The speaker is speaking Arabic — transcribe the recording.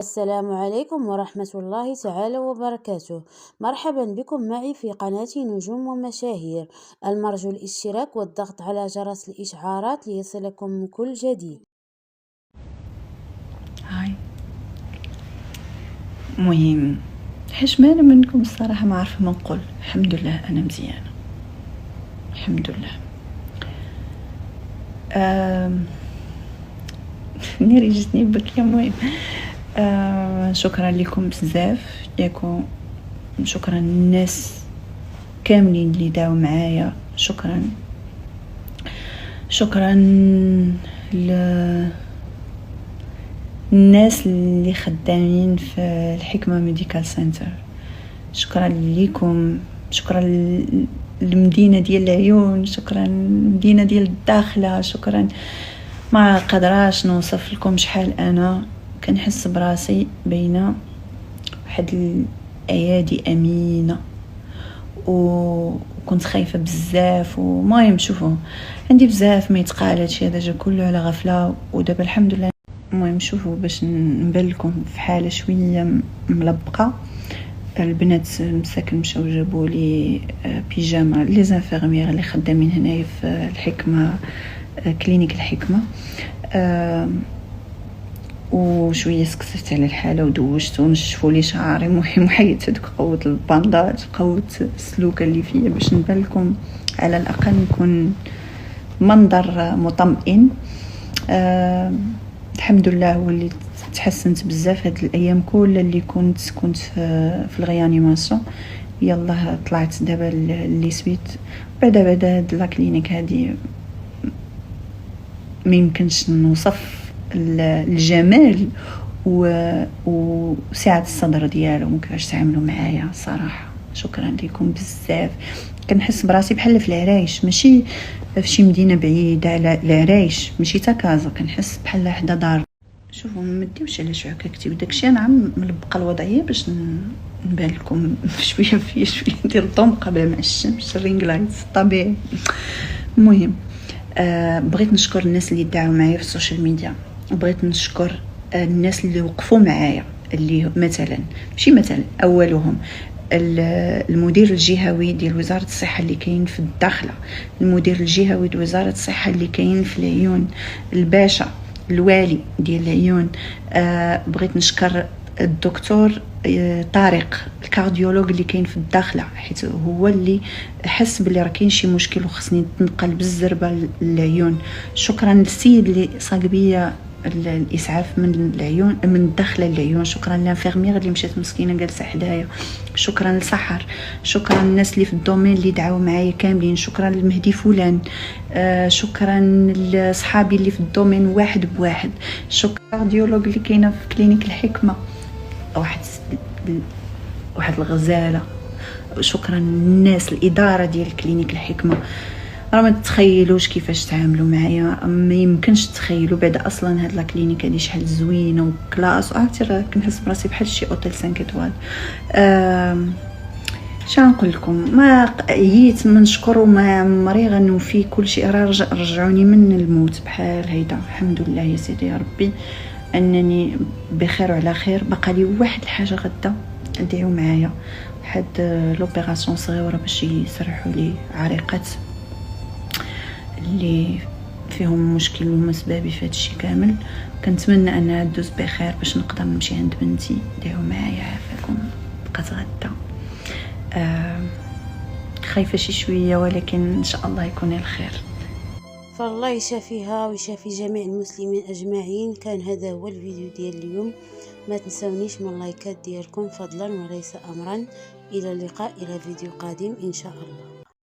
السلام عليكم ورحمة الله تعالى وبركاته. مرحبا بكم معي في قناة نجوم ومشاهير. المرجو الاشتراك والضغط على جرس الإشعارات ليصلكم كل جديد. هاي مهم حشمانة منكم الصراحة، ما عارفة ما نقول. الحمد لله أنا مزيانة الحمد لله. نيري جتني بك. المهم شكرا لكم بزاف ياكم، شكرا للناس كاملين اللي داو معايا، شكرا الناس اللي خدامين في الحكمة ميديكال سنتر، شكرا لكم، شكرا المدينة ديال العيون، شكرا المدينة ديال الداخلة، شكرا. ما قدراش نوصف لكم شحال انا كنحس براسي بين واحد الايادي امينه، وكنت خايفه بزاف. ومهم شوفوا، عندي بزاف ما يتقال، هادشي هذا جا كله على غفله، ودابا الحمد لله. المهم شوفوا، باش نبان لكم في حاله شويه ملبقه، البنات مساكن مشاو جابوا لي بيجاما لي زانفيرميير اللي خدامين هنايا في الحكمه، كلينيك الحكمه. وشويه سكتت على الحاله ودوشت ونشفوا لي شعري. مهم حيدت هذوك قوه البانداج، قوه السلوكه اللي فيا، باش نبان لكم على الاقل نكون منظر مطمئن. الحمد لله واللي تحسنت بزاف هاد الايام كل اللي كنت في الغيانيماسيون. يلا طلعت دابا اللي سويت بعد هاد لا كلينيك هادي ما يمكنش نوصف الجمال وسعة الصدر ديالهم وكيفاش تعاملوا معايا. صراحه شكرا لكم بزاف. كنحس براسي بحال في العرايش، ماشي في شي مدينه بعيده، على العرايش ماشي تا كازا، كنحس بحال حدا دار. شوفوا ما مديوش على شعكاكتي وداكشي، نعم ملبقه الوضعيه باش نبان لكم شويه ديال الضوء قبل مع الشمس، الرينغ لايتس طبيعي. المهم بغيت نشكر الناس اللي دعوا معايا في السوشيال ميديا، وبغيت نشكر الناس اللي وقفوا معايا، اللي مثلا اولهم المدير الجهوي ديال وزارة الصحة اللي كاين في الداخلة، المدير الجهوي ديال وزارة الصحة اللي كاين في العيون، الباشا الوالي ديال العيون. بغيت نشكر الدكتور طارق الكارديولوج اللي كاين في الداخله، حيت هو اللي حس بلي راه كاين شي مشكل وخصني نتنقل بالزربه للعيون. شكرا للسيد اللي صاق بيا الاسعاف من العيون، من الداخله للعيون. شكرا للانفيرمير اللي مشات مسكينه جالسه حدايا. شكرا لسحر، شكرا للناس اللي في الدومين اللي دعاو معايا كاملين. شكرا لمهدي فلان، شكرا لصحابي اللي في الدومين واحد بواحد. شكرا كارديولوج اللي كاينه في كلينيك الحكمه، واحد الغزاله. شكرا للناس الاداره ديال كلينيك الحكمه، راه ما تتخيلوش كيفاش تعاملوا معايا، ما يمكنش تخيلوا. بعد اصلا هاد لا كلينيك هادي شحال زوينه وكلاس، عرفتي راه كنحس براسي بحال شي اوتيل 5 ايطوال. شنو نقول لكم، ما عييت من نشكر وما عمري غنوفي كل شيء. راه رجعوني من الموت بحال هيدا. الحمد لله يا سيدي يا ربي انني بخير وعلى خير. بقى لي واحد الحاجه غدا، ادعيو معايا، واحد لوبيراسيون صغيره باش يسرحوا لي عريقات اللي فيهم مشكل ومسبابي في هادشي كامل. كنتمنى انها تدوز بخير باش نقدر نمشي عند بنتي. دعيو معايا عافاكم. بقات غدا خايفه شي شويه، ولكن ان شاء الله يكون الخير. فالله يشافيها ويشافي جميع المسلمين أجمعين. كان هذا هو الفيديو ديال اليوم. ما تنسونيش من اللايكات ديالكم فضلا وليس أمرا. إلى اللقاء، إلى فيديو قادم إن شاء الله.